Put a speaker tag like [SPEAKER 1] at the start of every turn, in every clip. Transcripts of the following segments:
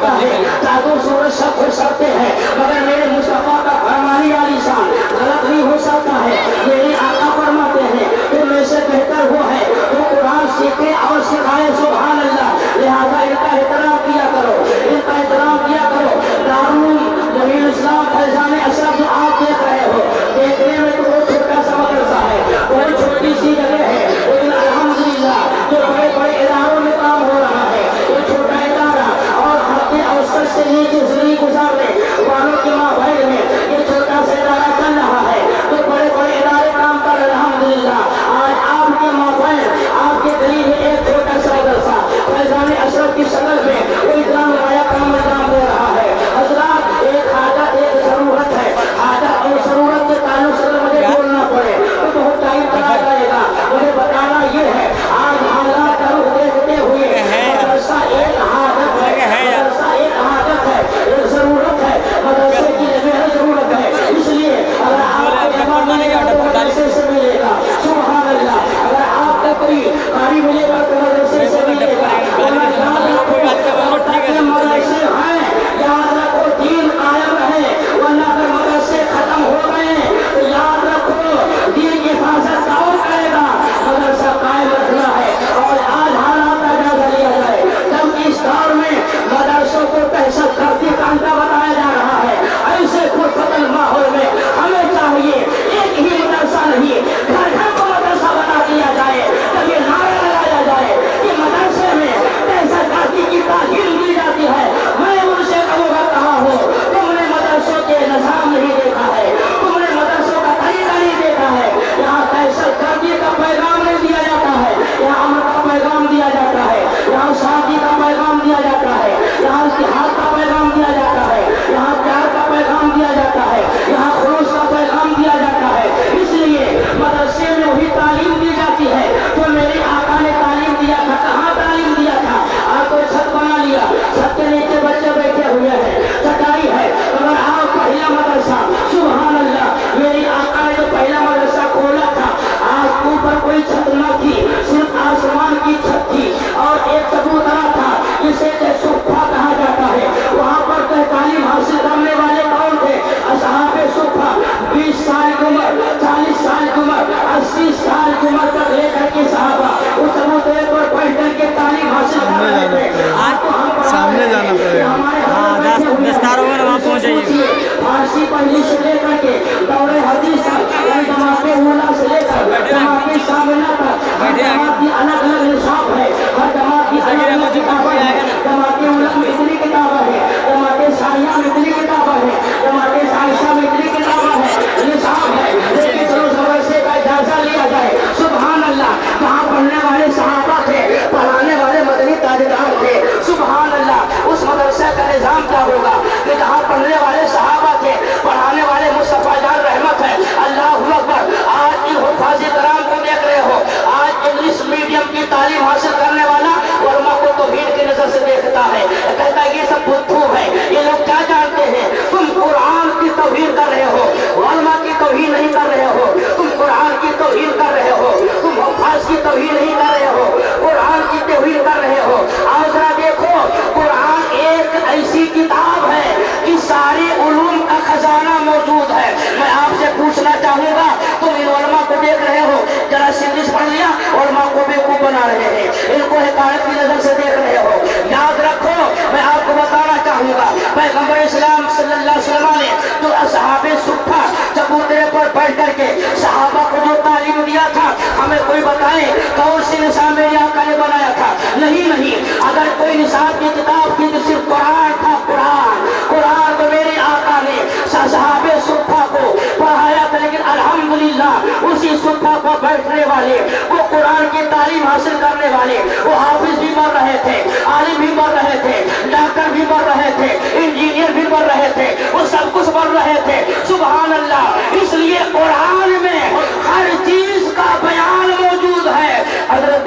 [SPEAKER 1] सकता है, चांदो सूरज सब हो सकते हैं, मगर मेरे मुस्तफा का फरमाने वाली शान गलत नहीं हो सकता है। मेरे आका फरमाते हैं तो में से बेहतर वो है जो कुरान सीखे और सिखाए। सुभान अल्लाह। लिहाजा इनका एहतराम किया करो, इनका एहतराम किया करो। दारुल जमील इस्लाम फैजान अशरफ जो आप देख रहे हो, देखने में तो बहुत छोटा सा मदरसा है, बहुत छोटी सी जगह है, लेकिन अल्हम्दुलिल्लाह जो बड़े बड़े इदारों में काम हो रहा है, वो छोटा इदारा और हद औसत से नीचे जिंदगी गुजारने वालों के माहौल में ये छोटा सा इदारा चल रहा है, तो बड़े बड़े इदारे काम कर रहे हैं। अल्हम्दुलिल्लाह आज आपके माहौल, आपके करीब में एक छोटा सा मदरसा फैजान अशरफ की शक्ल में वो इतना नुमाया काम अंजाम दे रहा है। हजरात एक हाजत, एक जरूरत है, हाजत और जरूरत के ताल्लुक से मुझे बोलना पड़े तो बहुत टाइम चला जाएगा। मुझे बताना ये है आज हालात का रुख देखते हुए मदरसा एक हाजत है, मदरसा एक हाजत है, एक जरूरत है, मदरसे की बेहद जरूरत है। इसलिए अगर आपको मदरसे से मिलेगा, सुभान अल्लाह, अगर आपका कोई गाड़ी मिलेगा तो मदरसे से मिलेगा। मदरसे हैं, याद रखो दीन कायम है, वरना अगर मदरसे खत्म हो गए तो याद रखो दीन की हिफाजत कौन करेगा। मदरसा कायम रखना है। और आज हालात का जायजा लिया जाए, जब इस दौर में मदरसों को दहशत गर्दी का अंडा बताया जा रहा है, ऐसे खुदफतल माहौल में हमें चाहिए एक ही मदरसा नहीं, घर घर को मदरसा बना दिया जाए, तब ये नारा लगाया जाए कि मदरसे में दहशत गर्दी की तालीम दी जाती है। मैं उनसे कहूँगा कहा हो, तुमने मदरसों के निजाम नहीं देखा है, तुमने मदरसों का तरीका नहीं देखा है। यहाँ दहशत गर्दी का पैगाम नहीं दिया जाता है, यहाँ अमन का पैगाम दिया जाता है, यहाँ शांति का पैगाम दिया जाता है, यहाँ इतिहास का पैगाम दिया जाता है, यहाँ प्यार का पैगाम दिया जाता है, यहाँ खुलूस का पैगाम दिया जाता है। इसलिए मदरसे में वही तालीम दी जाती है जो मेरे आका ने तालीम दिया था। कहाँ तालीम दिया था? आपको छत बना लिया, छत के नीचे बच्चे बैठे हुए हैं, चटाई है, मगर आप पहला मदरसा, सुभान अल्लाह, मेरी आका ने जो पहला मदरसा खोला था, आज ऊपर कोई छत न थी, सिर्फ आसमान की छत थी और एक चबूतरा था जिसे सुफ़ा कहा जाता है। वहाँ पर तालीम हासिल करने वाले कौन थे? असहाबे सुफ़ा, 20 साल की उम्र, 40 साल की उम्र, 80 साल की उम्र तक लेकर के सहाबा उस चबूतरे पर बैठ करके तालीम हासिल कर रहे थे।
[SPEAKER 2] सामने जाना पड़ेगा, दस्तारों में वहाँ पहुँच जाइए।
[SPEAKER 1] फारसी पढ़ने से लेकर के दौरे हदीस तक, जमाते उला से लेकर जमाते सामना तक, जमात की अलग अलग निशाब है, हर जमात की अलग अलग किताब है। जमाते उला में इतनी किताब है, जमाते सारिया में इतनी किताब है, जमाते साइशा में इतनी किताब है, निशाब है। लेकिन चलो मदरसे का इजाज़ा लिया जाए। सुभान अल्लाह, कहाँ पढ़ने वाले सहाबा थे, पढ़ाने वाले मदनी ताजदार थे। सुभान अल्लाह, उस मदरसे का निजाम क्या होगा कि जहाँ पढ़ने वाले सहाबा थे, पढ़ाने वाले मुस्तफा जान रहमत है। अल्लाहु अकबर। आज की हुफ़ाज़ कराम को देख रहे हो, आज इंग्लिश मीडियम की तालीम हासिल करने वाला वर्मा को तो भीड़ की नजर से देखता है, कहता है ये सब बुद्धू है, ये लोग क्या जानते हैं? तुम कुरान की तौहीन कर रहे हो, वर्मा की तौहीन नहीं कर रहे हो, तुम कुरान की तौहीन कर रहे हो, तुम हुफ़ाज़ की तौहीन नहीं कर रहे हो, कुरान की तौहीन कर रहे हो। आओ जरा देखो, कुरान एक ऐसी किताब है कि सारे उलूम का खजाना मौजूद है। मैं आपसे पूछना चाहूंगा, तुम इन उलमा को देख रहे हो, जरा इंग्लिश पढ़ लिया, उलमा को बेवकूफ बना रहे हैं, इनको हिकायत की नजर से देख रहे हो। याद रखो, मैं आपको बताना चाहूंगा, पैगंबर इस्लाम सल्लल्लाहु अलैहि वसल्लम ने जो असहाबे सुफ़ा चबूतरे पर बैठ करके सहाबा को जो तालीम दिया था, हमें कोई बताए कौन सी निशान मेरे आका ने बनाया था? नहीं, अगर कोई निशान की किताब थी तो सिर्फ कुरान था। कुरान तो मेरे आका ने सहाबे सुफ़ा को पढ़ाया था। लेकिन अल्हम्दुलिल्लाह उसी सुफ़ा पर बैठने वाले, वो कुरान की तालीम हासिल करने वाले, वो हाफिज भी बन रहे थे, आलिम भी बन रहे थे, डॉक्टर भी बन रहे थे, इंजीनियर भी बन रहे थे, वो सब कुछ बन रहे थे। सुभान अल्लाह। इसलिए कुरान में हर चीज का बयान मौजूद है। हजरत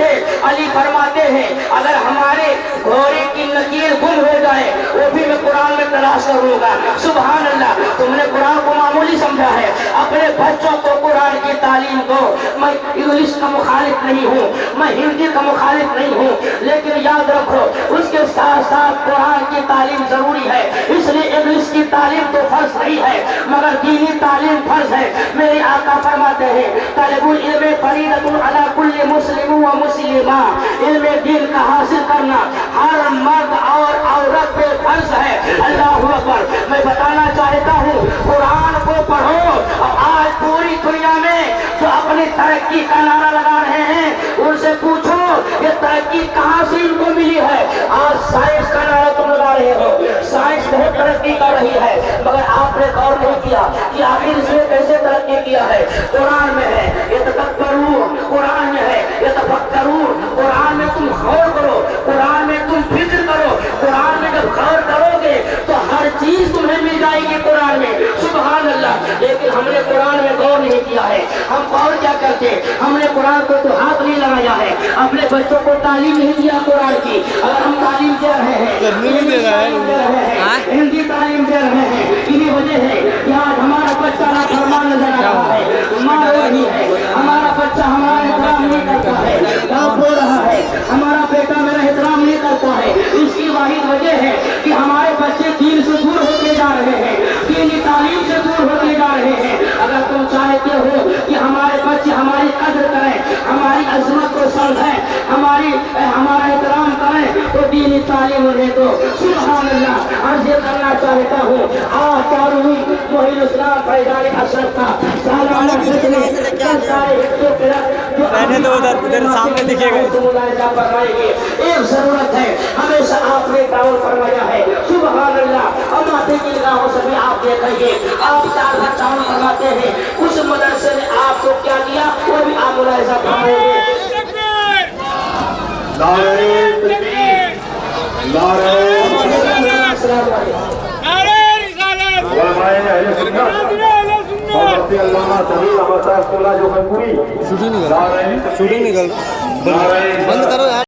[SPEAKER 1] अली फरमाते हैं, अगर हमारे घोड़े की नकील गुम हो जाए वो भी मैं कुरान में तलाश करूंगा। सुभान अल्लाह। तुमने कुरान को मामूली समझा है, अपने बच्चों को कुरान की तालीम दो। मैं इंग्लिश का मुखालिफ नहीं हूँ, मैं हिंदी का मुखालिफ नहीं हूँ, लेकिन याद रखो उसके साथ साथ कुरान की तालीम जरूरी है। इसलिए इंग्लिश की तालीम तो फर्ज नहीं है मगर दीनी तालीम फर्ज है। मेरे आका फरमाते हैं तलबुल इल्म फरीदतुन अला कुल्ली मुस्लिम व मुस्लिमा, इल्म दीन का हासिल करना हर मर्द और औरत पे फर्ज है। अल्लाहु अकबर। मैं बताना चाहता हूँ कुरान को पढ़ो। और आज पूरी दुनिया में जो अपनी तरक्की का नारा लगा रहे हैं उनसे पूछो ये तरक्की कहाँ से इनको मिली है। आज साइंस का नारा तुम लगा रहे हो, साइंस बहुत तरक्की कर रही है मगर आपने गौर नहीं किया कि आखिर इसने कैसे तरक्की किया है। कुरान में है ये तफक्करू, कुरान में है ये तफक्करू, कुरान में तुम गौर करो, कुरान में तुम फिक्र करो। कुरान में जब गौर करोगे तो हर चीज तुम्हें मिल जाएगी कुरान में। सुभान अल्लाह। लेकिन हमने कुरान में गौर नहीं किया है। हम गौर क्या करते, हमने कुरान को तो हाथ नहीं लगाया है, अपने बच्चों को तालीम नहीं दिया कुरान की। अगर हम तालीम दे रहे हैं, हिंदी तालीम दे रहे हैं, इन्हीं वजह है कि आज हमारा बच्चा नाफरमान नजर आ रहा है, मार रही है, हमारा बच्चा हमारा एहतराम नहीं करता है, गाँव बोल रहा है, हमारा बेटा मेरा एहतराम नहीं करता है। इसकी वाहिद वजह है कि हमारे बच्चे दीन से दूर होते जा रहे हैं, दीनी तालीम से दूर होते जा रहे हैं। अगर तुम चाहते हो कि हमारे बच्चे हमारी कदर करें, हमारी अजमत को समझें, हमारा एहतराम करें तो दीनी तालीम उन्हें दो। सुभान अल्लाह। अर्ज करना चाहता हूँ
[SPEAKER 2] पहले तो उधर सामने दिखेगा।
[SPEAKER 1] एक जरूरत है हमेशा आपने काम फरमाया है। सुभान अल्लाह। और माथे की निगाहों से भी आप देखेंगे आप 4 बार काम फरमाते हैं। उस मदरसे ने आपको क्या दिया वो भी आप मुलाहिजा फरमाएंगे।
[SPEAKER 2] शूटिंग निकल बंद करो यार।